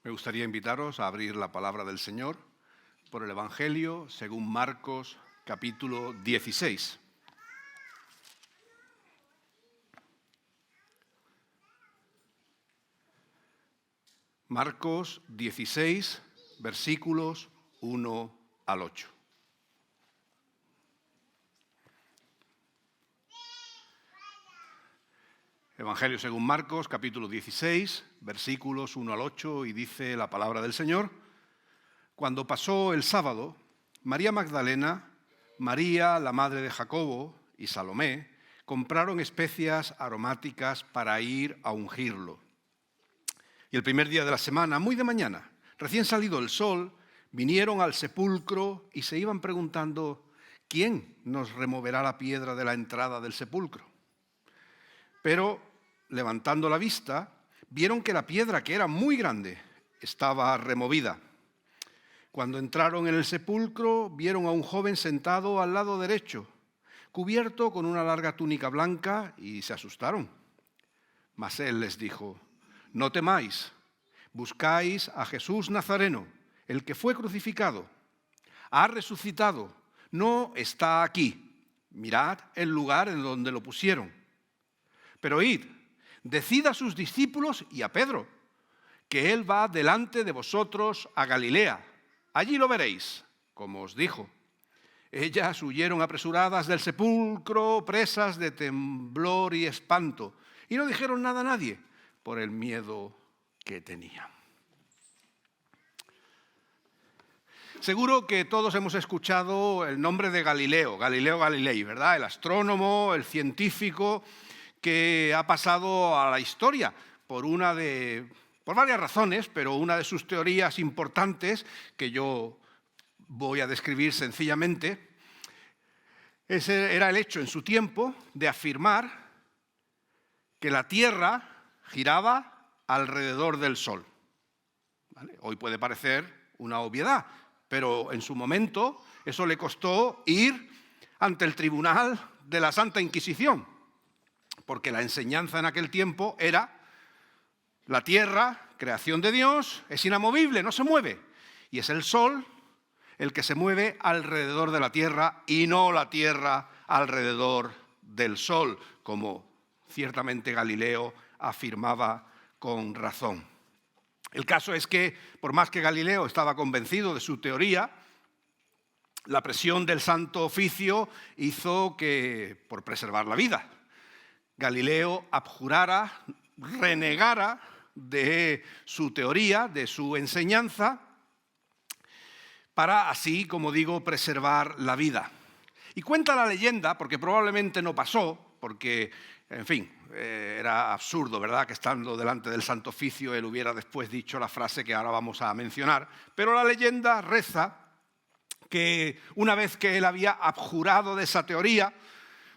Me gustaría invitaros a abrir la palabra del Señor por el Evangelio según Marcos, capítulo 16. Marcos 16, versículos 1 al 8. Evangelio según Marcos, capítulo 16, versículos 1 al 8, y dice la palabra del Señor: Cuando pasó el sábado, María Magdalena, María, la madre de Jacobo, y Salomé compraron especias aromáticas para ir a ungirlo. Y el primer día de la semana, muy de mañana, recién salido el sol, vinieron al sepulcro y se iban preguntando: ¿quién nos removerá la piedra de la entrada del sepulcro? Pero, levantando la vista, vieron que la piedra, que era muy grande, estaba removida. Cuando entraron en el sepulcro, vieron a un joven sentado al lado derecho, cubierto con una larga túnica blanca, y se asustaron. Mas él les dijo: no temáis, buscáis a Jesús Nazareno, el que fue crucificado. Ha resucitado, no está aquí. Mirad el lugar en donde lo pusieron. Pero id, decid a sus discípulos y a Pedro que él va delante de vosotros a Galilea. Allí lo veréis, como os dijo. Ellas huyeron apresuradas del sepulcro, presas de temblor y espanto, y no dijeron nada a nadie por el miedo que tenían. Seguro que todos hemos escuchado el nombre de Galileo Galilei, ¿verdad? El astrónomo, el científico que ha pasado a la historia por varias razones, pero una de sus teorías importantes, que yo voy a describir sencillamente, ese era el hecho en su tiempo de afirmar que la Tierra giraba alrededor del Sol. ¿Vale? Hoy puede parecer una obviedad, pero en su momento eso le costó ir ante el tribunal de la Santa Inquisición, porque la enseñanza en aquel tiempo era: la Tierra, creación de Dios, es inamovible, no se mueve, y es el Sol el que se mueve alrededor de la Tierra y no la Tierra alrededor del Sol, como ciertamente Galileo afirmaba con razón. El caso es que, por más que Galileo estaba convencido de su teoría, la presión del Santo Oficio hizo que, por preservar la vida, Galileo abjurara, renegara de su teoría, de su enseñanza, para así, como digo, preservar la vida. Y cuenta la leyenda, porque probablemente no pasó, porque, en fin, era absurdo, ¿verdad?, que estando delante del Santo Oficio él hubiera después dicho la frase que ahora vamos a mencionar, pero la leyenda reza que una vez que él había abjurado de esa teoría,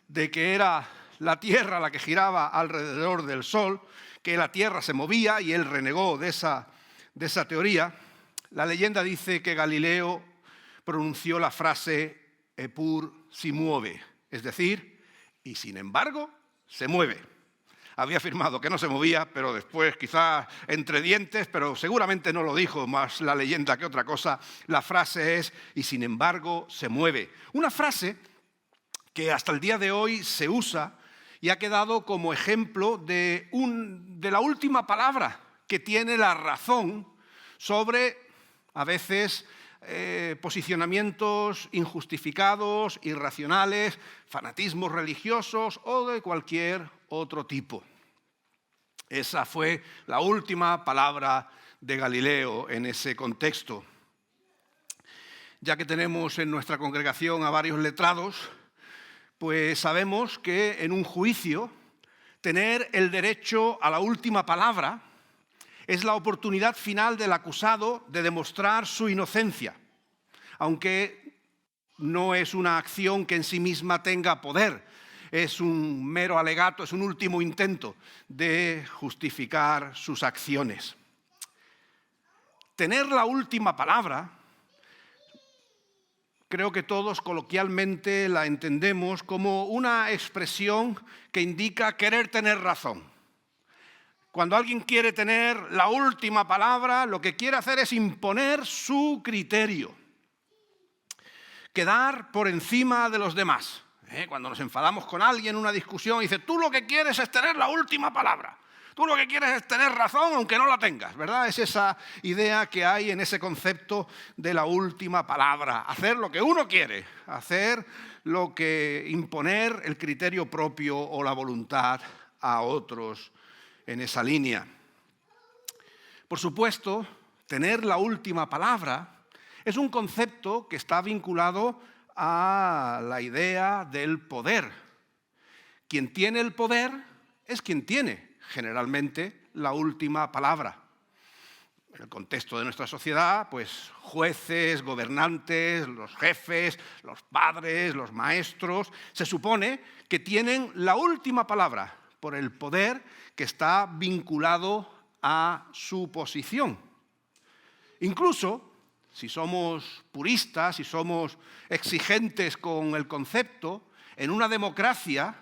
de que era la Tierra la que giraba alrededor del Sol, que la Tierra se movía, y él renegó de esa teoría, la leyenda dice que Galileo pronunció la frase «Eppur si muove», es decir, y sin embargo se mueve. Había afirmado que no se movía, pero después, quizás entre dientes, pero seguramente no lo dijo más la leyenda que otra cosa, la frase es «y sin embargo se mueve». Una frase que hasta el día de hoy se usa y ha quedado como ejemplo de la última palabra que tiene la razón sobre, a veces, posicionamientos injustificados, irracionales, fanatismos religiosos o de cualquier otro tipo. Esa fue la última palabra de Galileo en ese contexto. Ya que tenemos en nuestra congregación a varios letrados, pues sabemos que en un juicio tener el derecho a la última palabra es la oportunidad final del acusado de demostrar su inocencia, aunque no es una acción que en sí misma tenga poder, es un mero alegato, es un último intento de justificar sus acciones. Tener la última palabra, creo que todos coloquialmente la entendemos como una expresión que indica querer tener razón. Cuando alguien quiere tener la última palabra, lo que quiere hacer es imponer su criterio, quedar por encima de los demás. Cuando nos enfadamos con alguien en una discusión, dice, tú lo que quieres es tener la última palabra. Tú lo que quieres es tener razón aunque no la tengas, ¿verdad? Es esa idea que hay en ese concepto de la última palabra. Hacer lo que uno quiere, hacer lo que imponer el criterio propio o la voluntad a otros en esa línea. Por supuesto, tener la última palabra es un concepto que está vinculado a la idea del poder. Quien tiene el poder es quien tiene generalmente la última palabra. En el contexto de nuestra sociedad, pues jueces, gobernantes, los jefes, los padres, los maestros, se supone que tienen la última palabra por el poder que está vinculado a su posición. Incluso, si somos puristas, si somos exigentes con el concepto, en una democracia,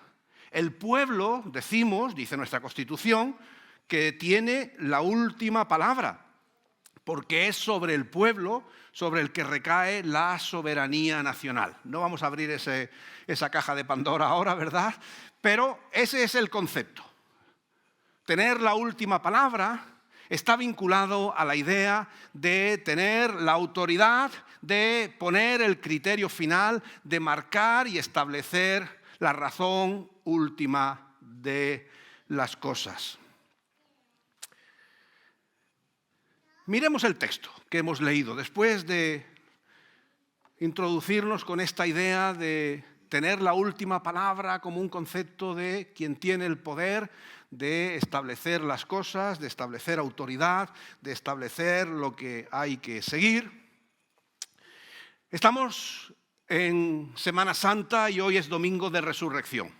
el pueblo, decimos, dice nuestra Constitución, que tiene la última palabra, porque es sobre el pueblo sobre el que recae la soberanía nacional. No vamos a abrir esa caja de Pandora ahora, ¿verdad? Pero ese es el concepto. Tener la última palabra está vinculado a la idea de tener la autoridad, de poner el criterio final, de marcar y establecer la razón última de las cosas. Miremos el texto que hemos leído. Después de introducirnos con esta idea de tener la última palabra como un concepto de quien tiene el poder de establecer las cosas, de establecer autoridad, de establecer lo que hay que seguir. Estamos en Semana Santa y hoy es domingo de resurrección.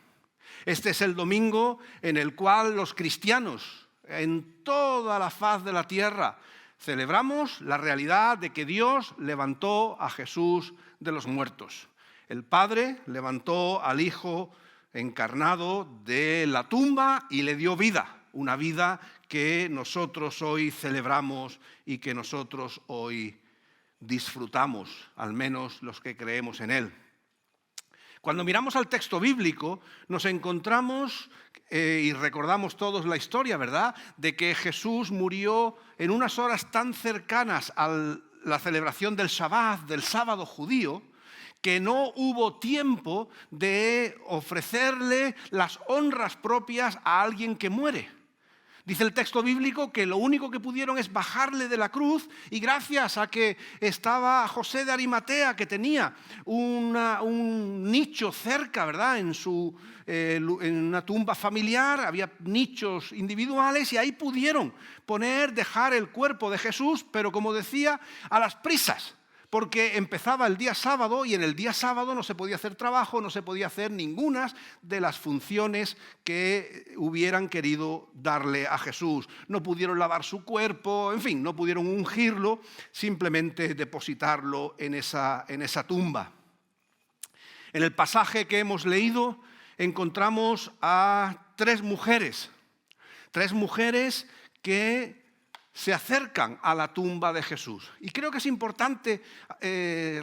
Este es el domingo en el cual los cristianos en toda la faz de la tierra celebramos la realidad de que Dios levantó a Jesús de los muertos. El Padre levantó al Hijo encarnado de la tumba y le dio vida, una vida que nosotros hoy celebramos y que nosotros hoy disfrutamos, al menos los que creemos en Él. Cuando miramos al texto bíblico, nos encontramos y recordamos todos la historia, ¿verdad?, de que Jesús murió en unas horas tan cercanas a la celebración del Shabbat, del sábado judío, que no hubo tiempo de ofrecerle las honras propias a alguien que muere. Dice el texto bíblico que lo único que pudieron es bajarle de la cruz y gracias a que estaba José de Arimatea, que tenía un nicho cerca, ¿verdad?, en una tumba familiar, había nichos individuales y ahí pudieron dejar el cuerpo de Jesús, pero como decía, a las prisas. Porque empezaba el día sábado y en el día sábado no se podía hacer trabajo, no se podía hacer ninguna de las funciones que hubieran querido darle a Jesús. No pudieron lavar su cuerpo, en fin, no pudieron ungirlo, simplemente depositarlo en esa tumba. En el pasaje que hemos leído encontramos a tres mujeres que se acercan a la tumba de Jesús. Y creo que es importante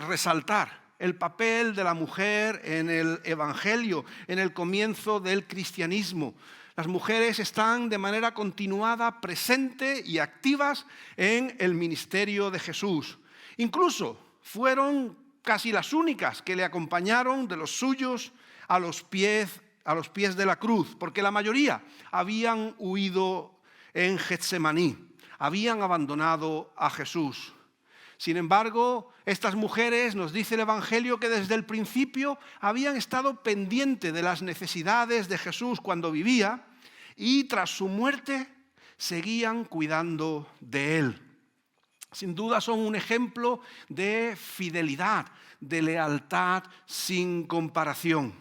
resaltar el papel de la mujer en el Evangelio, en el comienzo del cristianismo. Las mujeres están de manera continuada presentes y activas en el ministerio de Jesús. Incluso fueron casi las únicas que le acompañaron de los suyos a los pies de la cruz, porque la mayoría habían huido en Getsemaní. Habían abandonado a Jesús. Sin embargo, estas mujeres, nos dice el Evangelio, que desde el principio habían estado pendientes de las necesidades de Jesús cuando vivía y tras su muerte seguían cuidando de Él. Sin duda son un ejemplo de fidelidad, de lealtad sin comparación.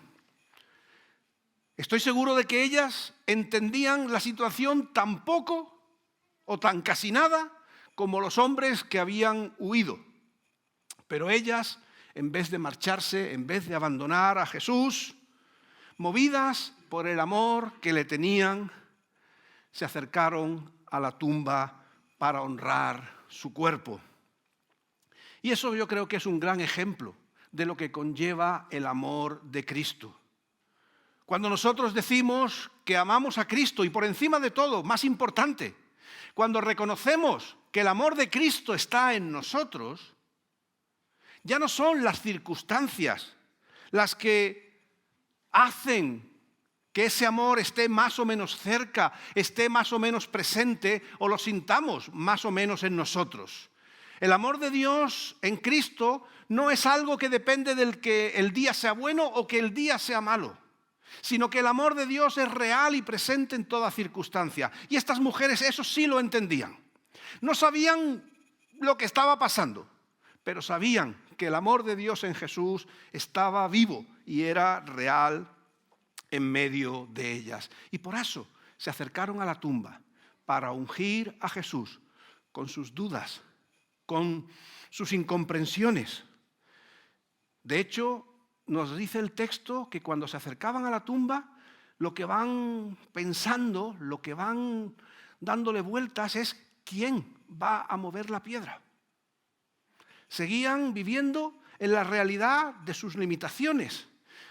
Estoy seguro de que ellas entendían la situación tan poco o tan casi nada como los hombres que habían huido. Pero ellas, en vez de marcharse, en vez de abandonar a Jesús, movidas por el amor que le tenían, se acercaron a la tumba para honrar su cuerpo. Y eso yo creo que es un gran ejemplo de lo que conlleva el amor de Cristo. Cuando nosotros decimos que amamos a Cristo y por encima de todo, más importante, cuando reconocemos que el amor de Cristo está en nosotros, ya no son las circunstancias las que hacen que ese amor esté más o menos cerca, esté más o menos presente o lo sintamos más o menos en nosotros. El amor de Dios en Cristo no es algo que depende del que el día sea bueno o que el día sea malo, sino que el amor de Dios es real y presente en toda circunstancia. Y estas mujeres eso sí lo entendían. No sabían lo que estaba pasando, pero sabían que el amor de Dios en Jesús estaba vivo y era real en medio de ellas. Y por eso se acercaron a la tumba para ungir a Jesús con sus dudas, con sus incomprensiones. De hecho, nos dice el texto que cuando se acercaban a la tumba, lo que van pensando, lo que van dándole vueltas es ¿quién va a mover la piedra? Seguían viviendo en la realidad de sus limitaciones,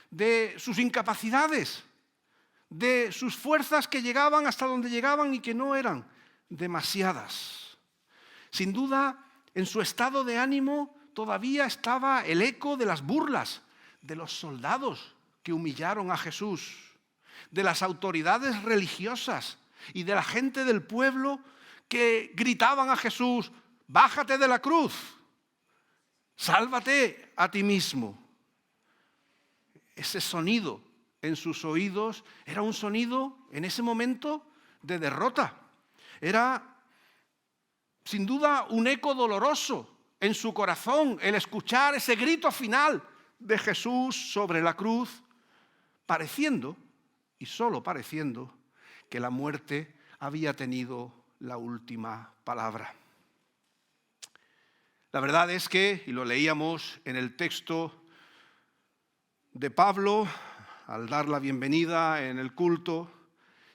de sus incapacidades, de sus fuerzas que llegaban hasta donde llegaban y que no eran demasiadas. Sin duda, en su estado de ánimo todavía estaba el eco de las burlas de los soldados que humillaron a Jesús, de las autoridades religiosas y de la gente del pueblo que gritaban a Jesús: «Bájate de la cruz, sálvate a ti mismo». Ese sonido en sus oídos era un sonido en ese momento de derrota. Era sin duda un eco doloroso en su corazón el escuchar ese grito final de Jesús sobre la cruz, pareciendo, y solo pareciendo, que la muerte había tenido la última palabra. La verdad es que, y lo leíamos en el texto de Pablo, al dar la bienvenida en el culto,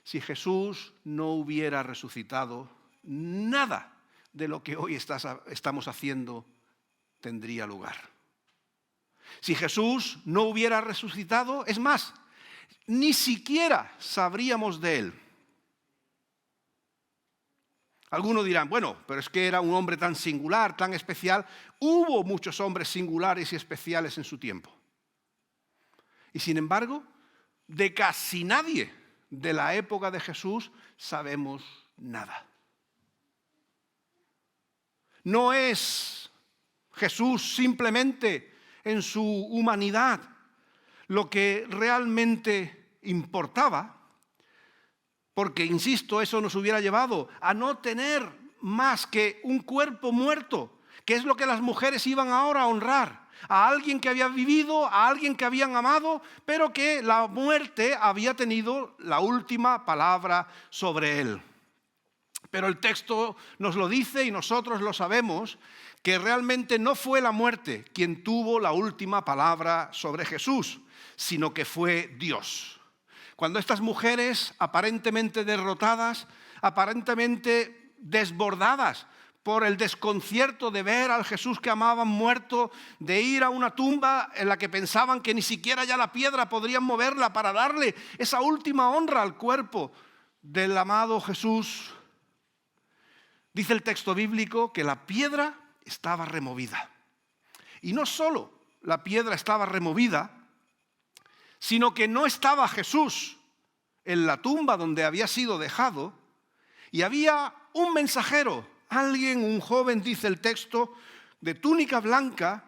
si Jesús no hubiera resucitado, nada de lo que hoy estamos haciendo tendría lugar. Si Jesús no hubiera resucitado, es más, ni siquiera sabríamos de él. Algunos dirán, bueno, pero es que era un hombre tan singular, tan especial. Hubo muchos hombres singulares y especiales en su tiempo. Y sin embargo, de casi nadie de la época de Jesús sabemos nada. No es Jesús simplemente en su humanidad lo que realmente importaba, porque, insisto, eso nos hubiera llevado a no tener más que un cuerpo muerto, que es lo que las mujeres iban ahora a honrar, a alguien que había vivido, a alguien que habían amado, pero que la muerte había tenido la última palabra sobre él. Pero el texto nos lo dice y nosotros lo sabemos, que realmente no fue la muerte quien tuvo la última palabra sobre Jesús, sino que fue Dios. Cuando estas mujeres, aparentemente derrotadas, aparentemente desbordadas por el desconcierto de ver al Jesús que amaban muerto, de ir a una tumba en la que pensaban que ni siquiera ya la piedra podrían moverla para darle esa última honra al cuerpo del amado Jesús, dice el texto bíblico que la piedra estaba removida. Y no solo la piedra estaba removida, sino que no estaba Jesús en la tumba donde había sido dejado, y había un mensajero, alguien, un joven, dice el texto, de túnica blanca,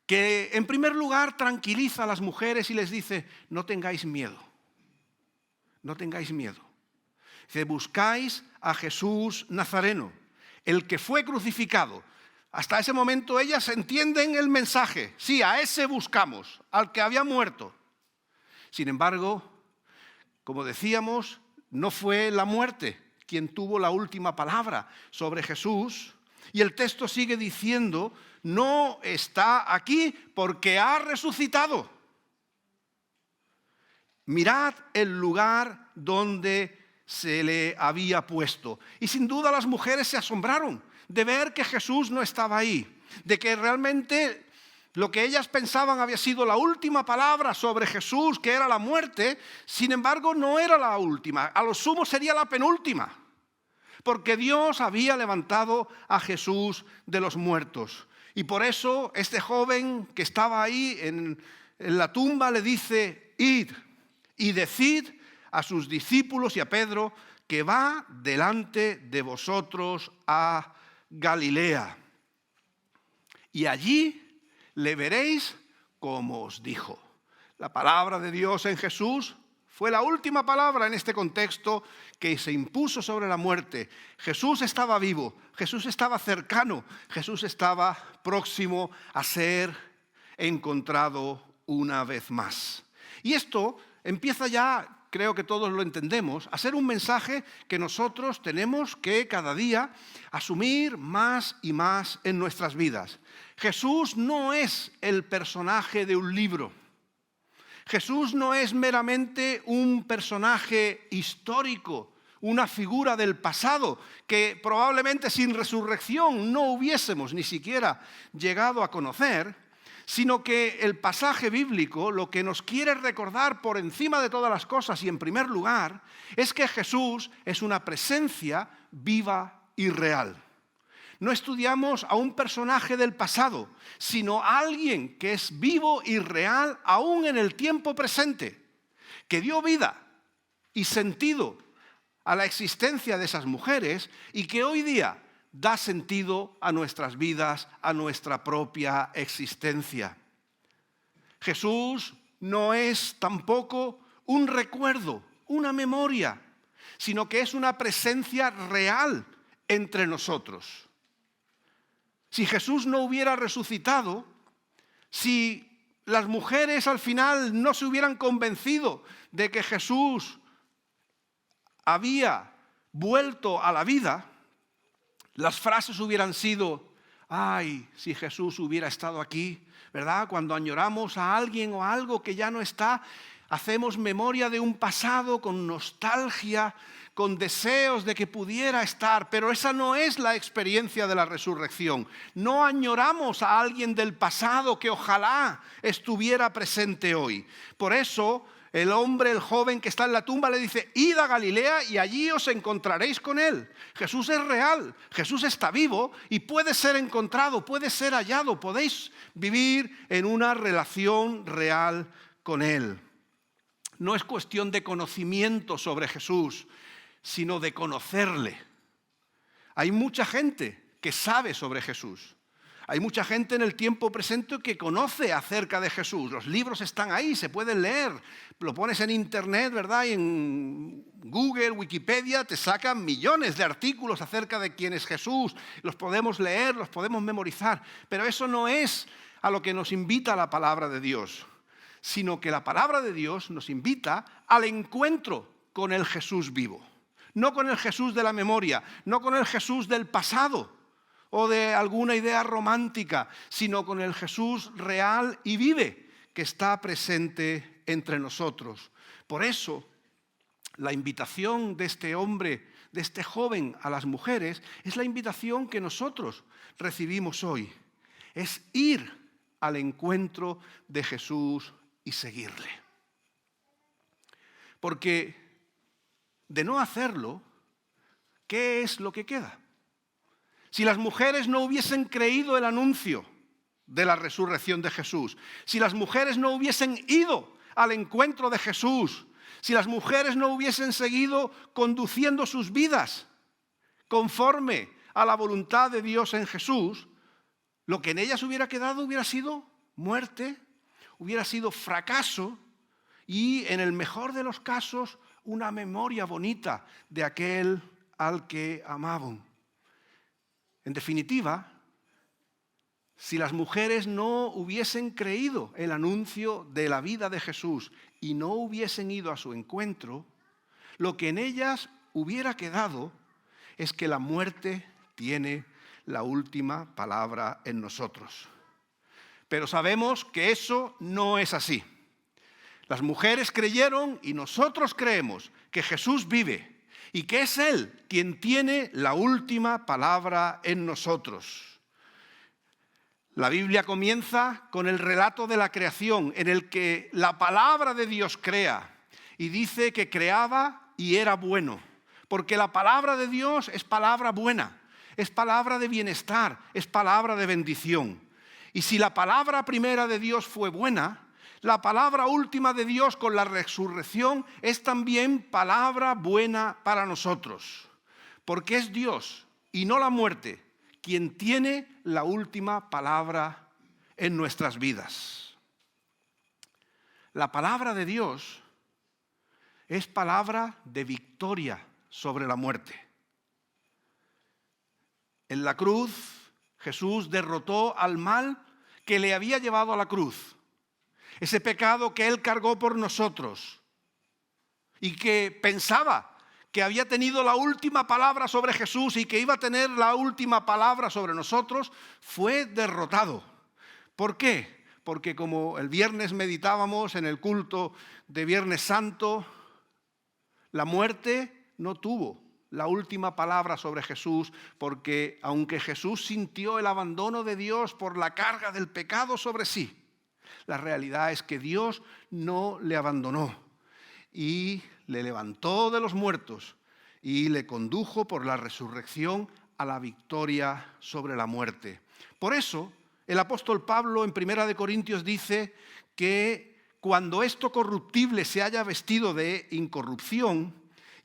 que en primer lugar tranquiliza a las mujeres y les dice: no tengáis miedo, no tengáis miedo. Dice: buscáis a Jesús Nazareno, el que fue crucificado. Hasta ese momento ellas entienden el mensaje. Sí, a ese buscamos, al que había muerto. Sin embargo, como decíamos, no fue la muerte quien tuvo la última palabra sobre Jesús. Y el texto sigue diciendo: no está aquí porque ha resucitado. Mirad el lugar donde se le había puesto. Y sin duda las mujeres se asombraron de ver que Jesús no estaba ahí, de que realmente lo que ellas pensaban había sido la última palabra sobre Jesús, que era la muerte. Sin embargo, no era la última, a lo sumo sería la penúltima, porque Dios había levantado a Jesús de los muertos. Y por eso este joven que estaba ahí en la tumba le dice: id y decid a sus discípulos y a Pedro que va delante de vosotros a Galilea. Y allí le veréis como os dijo. La palabra de Dios en Jesús fue la última palabra en este contexto que se impuso sobre la muerte. Jesús estaba vivo, Jesús estaba cercano, Jesús estaba próximo a ser encontrado una vez más. Y esto empieza ya, creo que todos lo entendemos, a ser un mensaje que nosotros tenemos que cada día asumir más y más en nuestras vidas. Jesús no es el personaje de un libro. Jesús no es meramente un personaje histórico, una figura del pasado que probablemente sin resurrección no hubiésemos ni siquiera llegado a conocer, sino que el pasaje bíblico lo que nos quiere recordar por encima de todas las cosas y en primer lugar es que Jesús es una presencia viva y real. No estudiamos a un personaje del pasado, sino a alguien que es vivo y real aún en el tiempo presente, que dio vida y sentido a la existencia de esas mujeres y que hoy día da sentido a nuestras vidas, a nuestra propia existencia. Jesús no es tampoco un recuerdo, una memoria, sino que es una presencia real entre nosotros. Si Jesús no hubiera resucitado, si las mujeres al final no se hubieran convencido de que Jesús había vuelto a la vida, las frases hubieran sido: ay, si Jesús hubiera estado aquí, ¿verdad? Cuando añoramos a alguien o a algo que ya no está, hacemos memoria de un pasado con nostalgia, con deseos de que pudiera estar, pero esa no es la experiencia de la resurrección. No añoramos a alguien del pasado que ojalá estuviera presente hoy. Por eso el hombre, el joven que está en la tumba le dice: id a Galilea y allí os encontraréis con él. Jesús es real, Jesús está vivo y puede ser encontrado, puede ser hallado, podéis vivir en una relación real con él. No es cuestión de conocimiento sobre Jesús, sino de conocerle. Hay mucha gente que sabe sobre Jesús. Hay mucha gente en el tiempo presente que conoce acerca de Jesús. Los libros están ahí, se pueden leer. Lo pones en internet, ¿verdad? Y en Google, Wikipedia, te sacan millones de artículos acerca de quién es Jesús. Los podemos leer, los podemos memorizar. Pero eso no es a lo que nos invita la palabra de Dios, sino que la palabra de Dios nos invita al encuentro con el Jesús vivo. No con el Jesús de la memoria, no con el Jesús del pasado o de alguna idea romántica, sino con el Jesús real y vive que está presente entre nosotros. Por eso, la invitación de este hombre, de este joven a las mujeres, es la invitación que nosotros recibimos hoy. Es ir al encuentro de Jesús y seguirle. Porque de no hacerlo, ¿qué es lo que queda? Si las mujeres no hubiesen creído el anuncio de la resurrección de Jesús, si las mujeres no hubiesen ido al encuentro de Jesús, si las mujeres no hubiesen seguido conduciendo sus vidas conforme a la voluntad de Dios en Jesús, lo que en ellas hubiera quedado hubiera sido muerte, hubiera sido fracaso y, en el mejor de los casos, una memoria bonita de aquel al que amaban. En definitiva, si las mujeres no hubiesen creído el anuncio de la vida de Jesús y no hubiesen ido a su encuentro, lo que en ellas hubiera quedado es que la muerte tiene la última palabra en nosotros. Pero sabemos que eso no es así. Las mujeres creyeron y nosotros creemos que Jesús vive, y que es Él quien tiene la última palabra en nosotros. La Biblia comienza con el relato de la creación, en el que la palabra de Dios crea y dice que creaba y era bueno, porque la palabra de Dios es palabra buena, es palabra de bienestar, es palabra de bendición. Y si la palabra primera de Dios fue buena, la palabra última de Dios con la resurrección es también palabra buena para nosotros, porque es Dios y no la muerte quien tiene la última palabra en nuestras vidas. La palabra de Dios es palabra de victoria sobre la muerte. En la cruz, Jesús derrotó al mal que le había llevado a la cruz. Ese pecado que Él cargó por nosotros y que pensaba que había tenido la última palabra sobre Jesús y que iba a tener la última palabra sobre nosotros, fue derrotado. ¿Por qué? Porque como el viernes meditábamos en el culto de Viernes Santo, la muerte no tuvo la última palabra sobre Jesús, porque aunque Jesús sintió el abandono de Dios por la carga del pecado sobre sí, la realidad es que Dios no le abandonó y le levantó de los muertos y le condujo por la resurrección a la victoria sobre la muerte. Por eso, el apóstol Pablo en 1 Corintios dice que cuando esto corruptible se haya vestido de incorrupción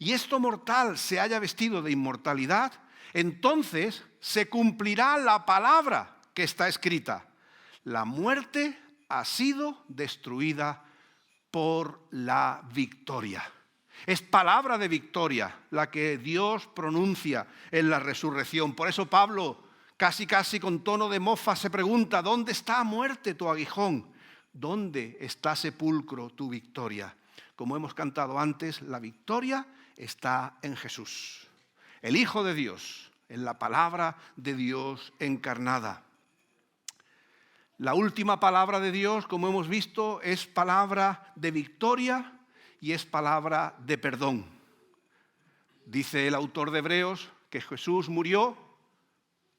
y esto mortal se haya vestido de inmortalidad, entonces se cumplirá la palabra que está escrita: la muerte ha sido destruida por la victoria. Es palabra de victoria la que Dios pronuncia en la resurrección. Por eso Pablo, casi con tono de mofa, se pregunta: ¿dónde está, muerte, tu aguijón? ¿Dónde está, sepulcro, tu victoria? Como hemos cantado antes, la victoria está en Jesús, el Hijo de Dios, en la palabra de Dios encarnada. La última palabra de Dios, como hemos visto, es palabra de victoria y es palabra de perdón. Dice el autor de Hebreos que Jesús murió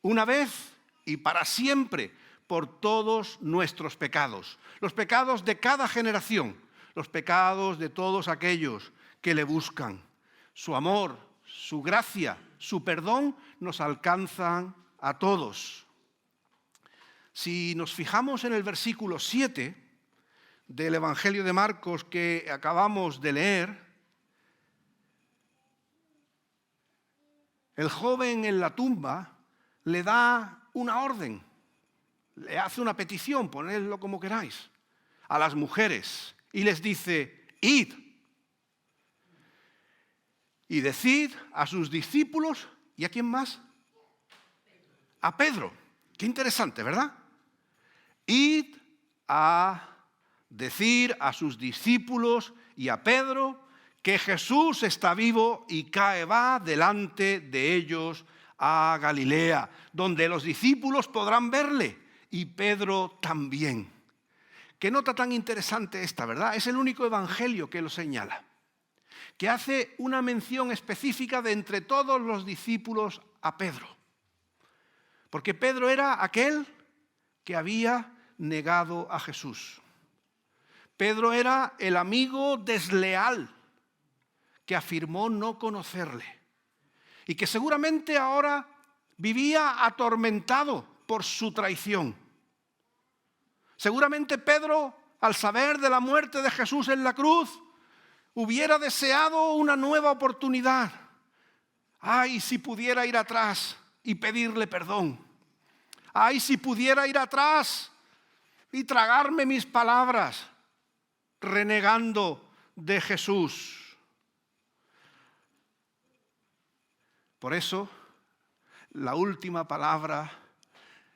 una vez y para siempre por todos nuestros pecados, los pecados de cada generación, los pecados de todos aquellos que le buscan. Su amor, su gracia, su perdón nos alcanzan a todos. Si nos fijamos en el versículo 7 del Evangelio de Marcos que acabamos de leer, el joven en la tumba le da una orden, le hace una petición, ponedlo como queráis, a las mujeres y les dice: id y decid a sus discípulos, ¿y a quién más? A Pedro. Qué interesante, ¿verdad? Id a decir a sus discípulos y a Pedro que Jesús está vivo y que va delante de ellos a Galilea, donde los discípulos podrán verle y Pedro también. Qué nota tan interesante esta, ¿verdad? Es el único evangelio que lo señala, que hace una mención específica de entre todos los discípulos a Pedro. Porque Pedro era aquel que había negado a Jesús. Pedro era el amigo desleal que afirmó no conocerle y que seguramente ahora vivía atormentado por su traición. Seguramente Pedro, al saber de la muerte de Jesús en la cruz, hubiera deseado una nueva oportunidad. Ay, si pudiera ir atrás y pedirle perdón. Ay, si pudiera ir atrás y tragarme mis palabras renegando de Jesús. Por eso, la última palabra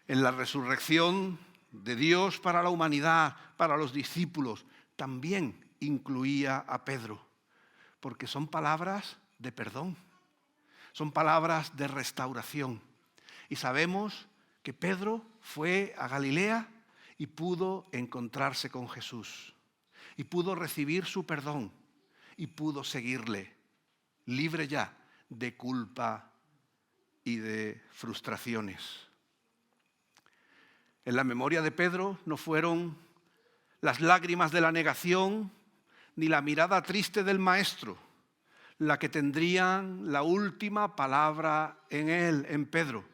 en la resurrección de Dios para la humanidad, para los discípulos, también incluía a Pedro, porque son palabras de perdón, son palabras de restauración. Y sabemos que Pedro fue a Galilea y pudo encontrarse con Jesús, y pudo recibir su perdón, y pudo seguirle. libre ya de culpa y de frustraciones. En la memoria de Pedro no fueron las lágrimas de la negación ni la mirada triste del maestro la que tendrían la última palabra en él, en Pedro,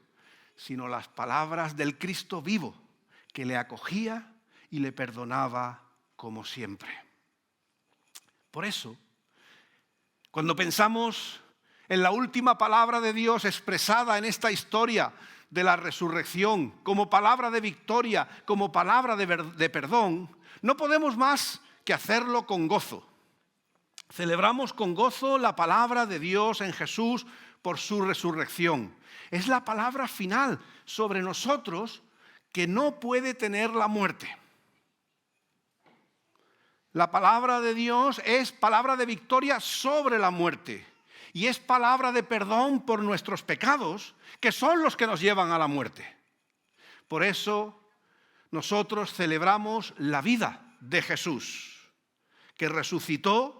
sino las palabras del Cristo vivo que le acogía y le perdonaba como siempre. Por eso, cuando pensamos en la última palabra de Dios expresada en esta historia de la resurrección, como palabra de victoria, como palabra de perdón, no podemos más que hacerlo con gozo. Celebramos con gozo la palabra de Dios en Jesús por su resurrección. Es la palabra final sobre nosotros que no puede tener la muerte. La palabra de Dios es palabra de victoria sobre la muerte y es palabra de perdón por nuestros pecados, que son los que nos llevan a la muerte. Por eso nosotros celebramos la vida de Jesús, que resucitó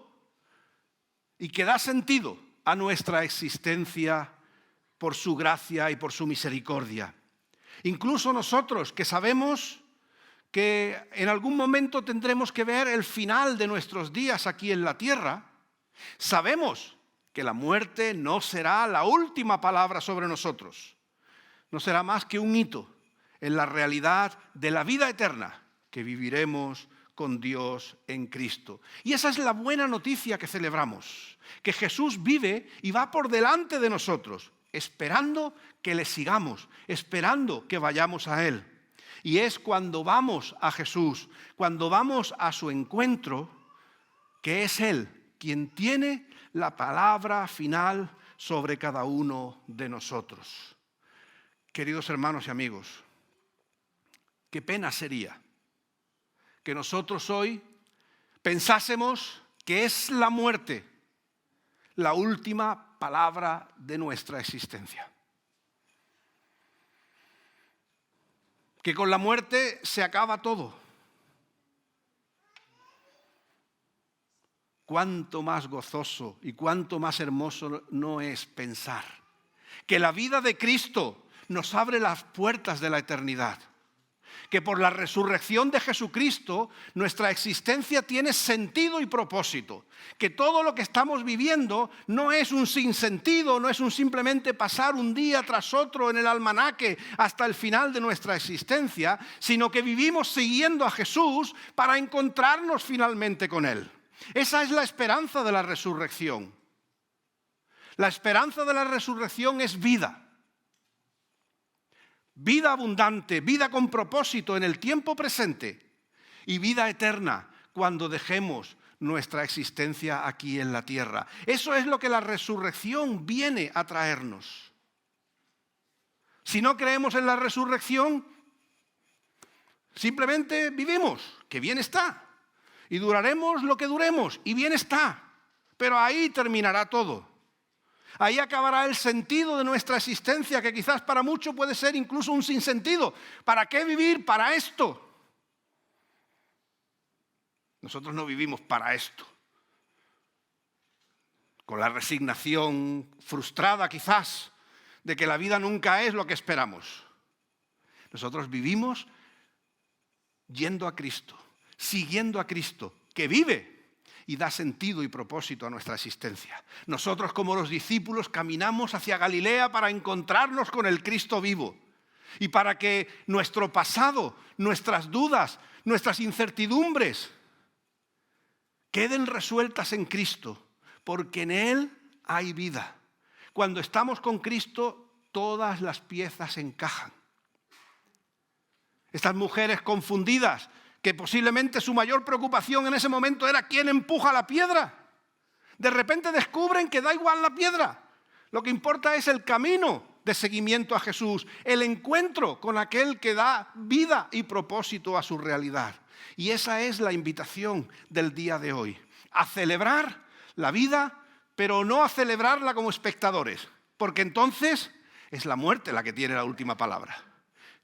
y que da sentido a nuestra existencia por su gracia y por su misericordia. Incluso nosotros que sabemos que en algún momento tendremos que ver el final de nuestros días aquí en la tierra, sabemos que la muerte no será la última palabra sobre nosotros. No será más que un hito en la realidad de la vida eterna que viviremos con Dios en Cristo. Y esa es la buena noticia que celebramos, que Jesús vive y va por delante de nosotros, esperando que le sigamos, esperando que vayamos a Él. Y es cuando vamos a Jesús, cuando vamos a su encuentro, que es Él quien tiene la palabra final sobre cada uno de nosotros. Queridos hermanos y amigos, qué pena sería que nosotros hoy pensásemos que es la muerte la última palabra de nuestra existencia. Que con la muerte se acaba todo. Cuánto más gozoso y cuánto más hermoso no es pensar que la vida de Cristo nos abre las puertas de la eternidad. Que por la resurrección de Jesucristo nuestra existencia tiene sentido y propósito. Que todo lo que estamos viviendo no es un sinsentido, no es un simplemente pasar un día tras otro en el almanaque hasta el final de nuestra existencia, sino que vivimos siguiendo a Jesús para encontrarnos finalmente con Él. Esa es la esperanza de la resurrección. La esperanza de la resurrección es vida. Vida abundante, vida con propósito en el tiempo presente y vida eterna cuando dejemos nuestra existencia aquí en la tierra. Eso es lo que la resurrección viene a traernos. Si no creemos en la resurrección, simplemente vivimos, que bien está, y duraremos lo que duremos, y bien está, pero ahí terminará todo. Ahí acabará el sentido de nuestra existencia, que quizás para muchos puede ser incluso un sinsentido. ¿Para qué vivir para esto? Nosotros no vivimos para esto. Con la resignación frustrada quizás de que la vida nunca es lo que esperamos. Nosotros vivimos yendo a Cristo, siguiendo a Cristo, que vive y da sentido y propósito a nuestra existencia. Nosotros, como los discípulos, caminamos hacia Galilea para encontrarnos con el Cristo vivo y para que nuestro pasado, nuestras dudas, nuestras incertidumbres queden resueltas en Cristo, porque en Él hay vida. Cuando estamos con Cristo, todas las piezas encajan. Estas mujeres confundidas, que posiblemente su mayor preocupación en ese momento era quién empuja la piedra. De repente descubren que da igual la piedra. Lo que importa es el camino de seguimiento a Jesús, el encuentro con aquel que da vida y propósito a su realidad. Y esa es la invitación del día de hoy. A celebrar la vida, pero no a celebrarla como espectadores, porque entonces es la muerte la que tiene la última palabra.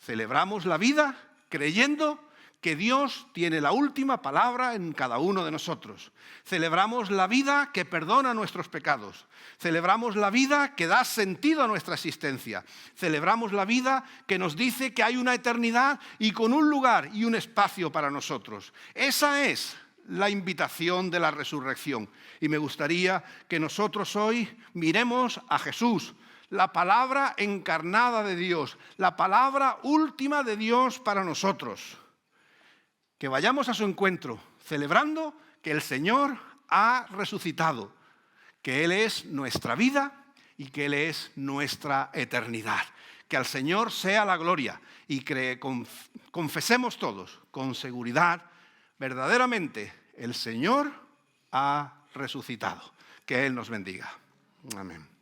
Celebramos la vida creyendo que Dios tiene la última palabra en cada uno de nosotros. Celebramos la vida que perdona nuestros pecados. Celebramos la vida que da sentido a nuestra existencia. Celebramos la vida que nos dice que hay una eternidad y con un lugar y un espacio para nosotros. Esa es la invitación de la resurrección. Y me gustaría que nosotros hoy miremos a Jesús, la palabra encarnada de Dios, la palabra última de Dios para nosotros. Que vayamos a su encuentro celebrando que el Señor ha resucitado, que Él es nuestra vida y que Él es nuestra eternidad. Que al Señor sea la gloria y que confesemos todos con seguridad, verdaderamente el Señor ha resucitado. Que Él nos bendiga. Amén.